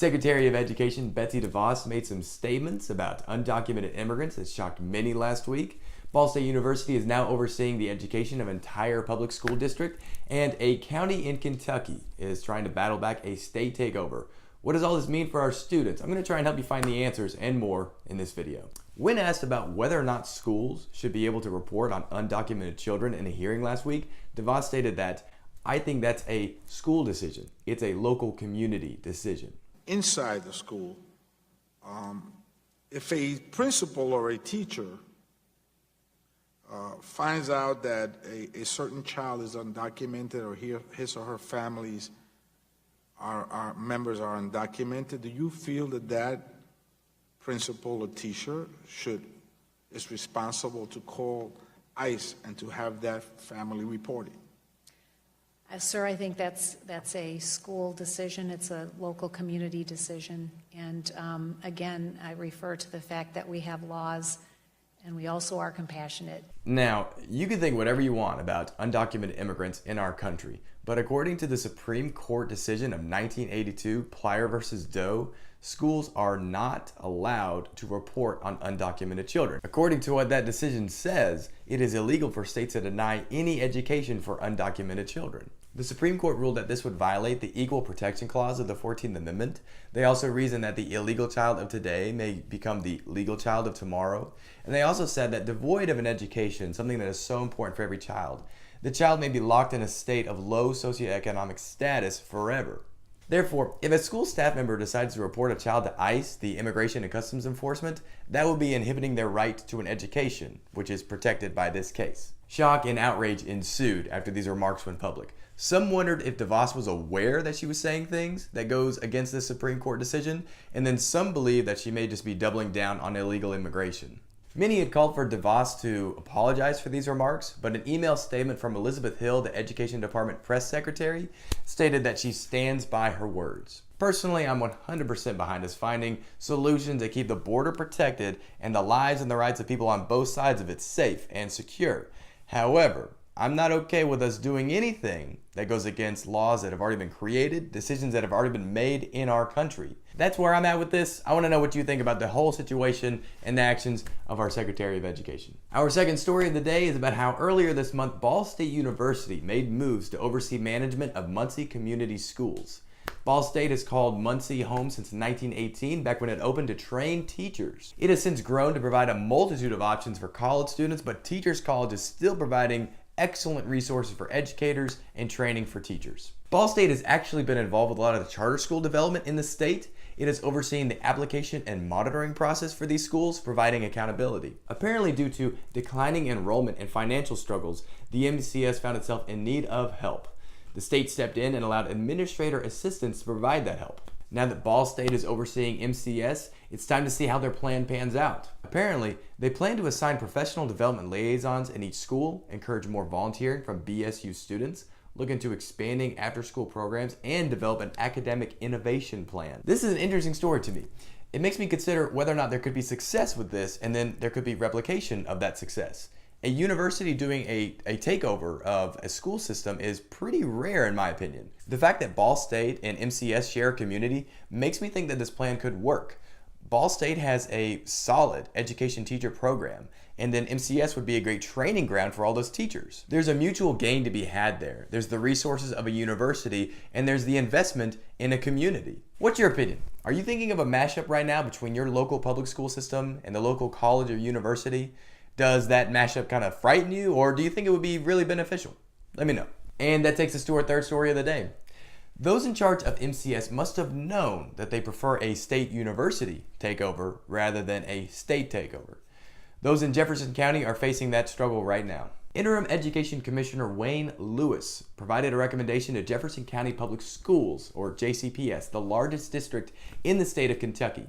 Secretary of Education Betsy DeVos made some statements about undocumented immigrants that shocked many last week. Ball State University is now overseeing the education of an entire public school district, and a county in Kentucky is trying to battle back a state takeover. What does all this mean for our students? I'm going to try and help you find the answers and more in this video. When asked about whether or not schools should be able to report on undocumented children in a hearing last week, DeVos stated that, "I think that's a school decision. It's a local community decision." Inside the school, if a principal or a teacher finds out that a certain child is undocumented or his or her family's members are undocumented, do you feel that that principal or teacher is responsible to call ICE and to have that family reported? Sir, I think that's a school decision. It's a local community decision. And again, I refer to the fact that we have laws and we also are compassionate. Now, you can think whatever you want about undocumented immigrants in our country, but according to the Supreme Court decision of 1982, Plyer versus Doe, schools are not allowed to report on undocumented children. According to what that decision says, it is illegal for states to deny any education for undocumented children. The Supreme Court ruled that this would violate the Equal Protection Clause of the 14th Amendment. They also reasoned that the illegal child of today may become the legal child of tomorrow. And they also said that devoid of an education, something that is so important for every child, the child may be locked in a state of low socioeconomic status forever. Therefore, if a school staff member decides to report a child to ICE, the Immigration and Customs Enforcement, that would be inhibiting their right to an education, which is protected by this case. Shock and outrage ensued after these remarks went public. Some wondered if DeVos was aware that she was saying things that goes against the Supreme Court decision, and then some believed that she may just be doubling down on illegal immigration. Many had called for DeVos to apologize for these remarks, but an email statement from Elizabeth Hill, the Education Department press secretary, stated that she stands by her words. Personally, I'm 100% behind us finding solutions that keep the border protected and the lives and the rights of people on both sides of it safe and secure. However, I'm not okay with us doing anything that goes against laws that have already been created, decisions that have already been made in our country. That's where I'm at with this. I want to know what you think about the whole situation and the actions of our Secretary of Education. Our second story of the day is about how earlier this month, Ball State University made moves to oversee management of Muncie community schools. Ball State has called Muncie home since 1918, back when it opened to train teachers. It has since grown to provide a multitude of options for college students, but Teachers College is still providing excellent resources for educators and training for teachers. Ball State has actually been involved with a lot of the charter school development in the state. It is overseeing the application and monitoring process for these schools, providing accountability. Apparently, due to declining enrollment and financial struggles, the MCS found itself in need of help. The state stepped in and allowed administrator assistants to provide that help. Now that Ball State is overseeing MCS, it's time to see how their plan pans out. Apparently, they plan to assign professional development liaisons in each school, encourage more volunteering from BSU students, look into expanding after-school programs, and develop an academic innovation plan. This is an interesting story to me. It makes me consider whether or not there could be success with this, and then there could be replication of that success. A university doing a takeover of a school system is pretty rare in my opinion. The fact that Ball State and MCS share a community makes me think that this plan could work. Ball State has a solid education teacher program, and then MCS would be a great training ground for all those teachers. There's a mutual gain to be had there. There's the resources of a university, and there's the investment in a community. What's your opinion? Are you thinking of a mashup right now between your local public school system and the local college or university? Does that mashup kind of frighten you, or do you think it would be really beneficial? Let me know. And that takes us to our third story of the day. Those in charge of MCS must have known that they prefer a state university takeover rather than a state takeover. Those in Jefferson County are facing that struggle right now. Interim Education Commissioner Wayne Lewis provided a recommendation to Jefferson County Public Schools, or JCPS, the largest district in the state of Kentucky,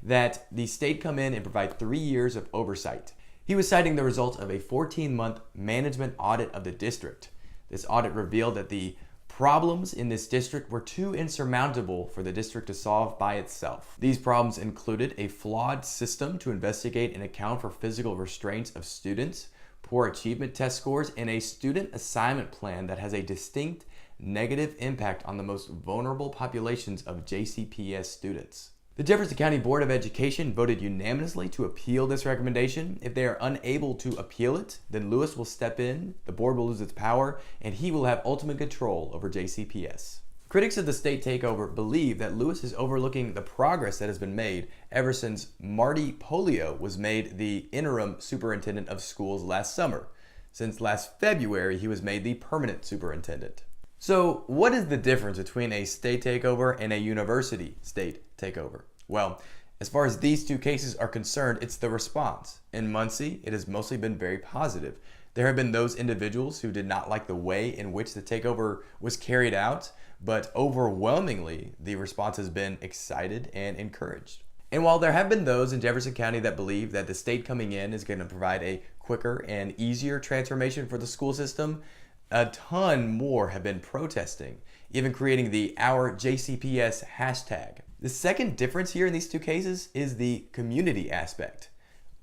that the state come in and provide 3 years of oversight. He was citing the results of a 14-month management audit of the district. This audit revealed that the problems in this district were too insurmountable for the district to solve by itself. These problems included a flawed system to investigate and account for physical restraints of students, poor achievement test scores, and a student assignment plan that has a distinct negative impact on the most vulnerable populations of JCPS students. The Jefferson County Board of Education voted unanimously to appeal this recommendation. If they are unable to appeal it, then Lewis will step in, the board will lose its power, and he will have ultimate control over JCPS. Critics of the state takeover believe that Lewis is overlooking the progress that has been made ever since Marty Polio was made the interim superintendent of schools last summer. Since last February, he was made the permanent superintendent. So what is the difference between a state takeover and a university state takeover? Well, as far as these two cases are concerned, it's the response. In Muncie, it has mostly been very positive. There have been those individuals who did not like the way in which the takeover was carried out, but overwhelmingly, the response has been excited and encouraged. And while there have been those in Jefferson County that believe that the state coming in is going to provide a quicker and easier transformation for the school system, a ton more have been protesting, even creating the Our JCPS hashtag. The second difference here in these two cases is the community aspect.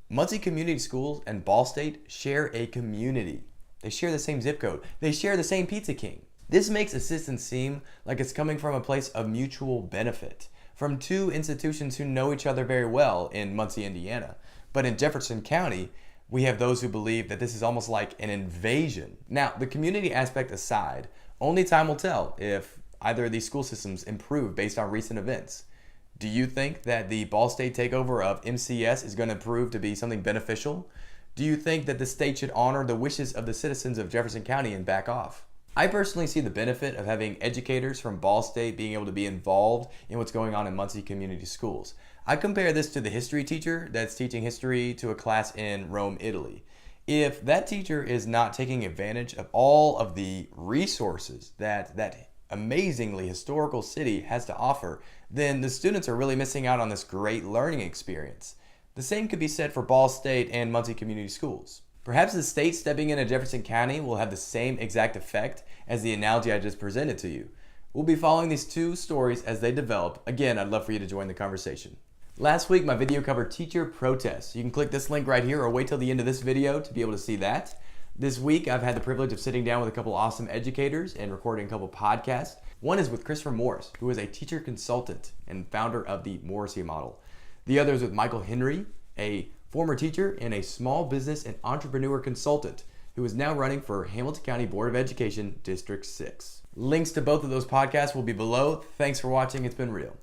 Muncie Community Schools and Ball State share a community. They share the same zip code. They share the same Pizza King. This makes assistance seem like it's coming from a place of mutual benefit, from two institutions who know each other very well in Muncie, Indiana. But in Jefferson County, we have those who believe that this is almost like an invasion. Now, the community aspect aside, only time will tell if either of these school systems improve based on recent events. Do you think that the Ball State takeover of MCS is going to prove to be something beneficial? Do you think that the state should honor the wishes of the citizens of Jefferson County and back off? I personally see the benefit of having educators from Ball State being able to be involved in what's going on in Muncie Community Schools. I compare this to the history teacher that's teaching history to a class in Rome, Italy. If that teacher is not taking advantage of all of the resources that amazingly historical city has to offer, then the students are really missing out on this great learning experience. The same could be said for Ball State and Muncie Community Schools. Perhaps the state stepping into Jefferson County will have the same exact effect as the analogy I just presented to you. We'll be following these two stories as they develop. Again, I'd love for you to join the conversation. Last week, my video covered teacher protests. You can click this link right here or wait till the end of this video to be able to see that. This week, I've had the privilege of sitting down with a couple awesome educators and recording a couple podcasts. One is with Christopher Morris, who is a teacher consultant and founder of the Morrissey model. The other is with Michael Henry, a former teacher and a small business and entrepreneur consultant who is now running for Hamilton County Board of Education District 6. Links to both of those podcasts will be below. Thanks for watching. It's been real.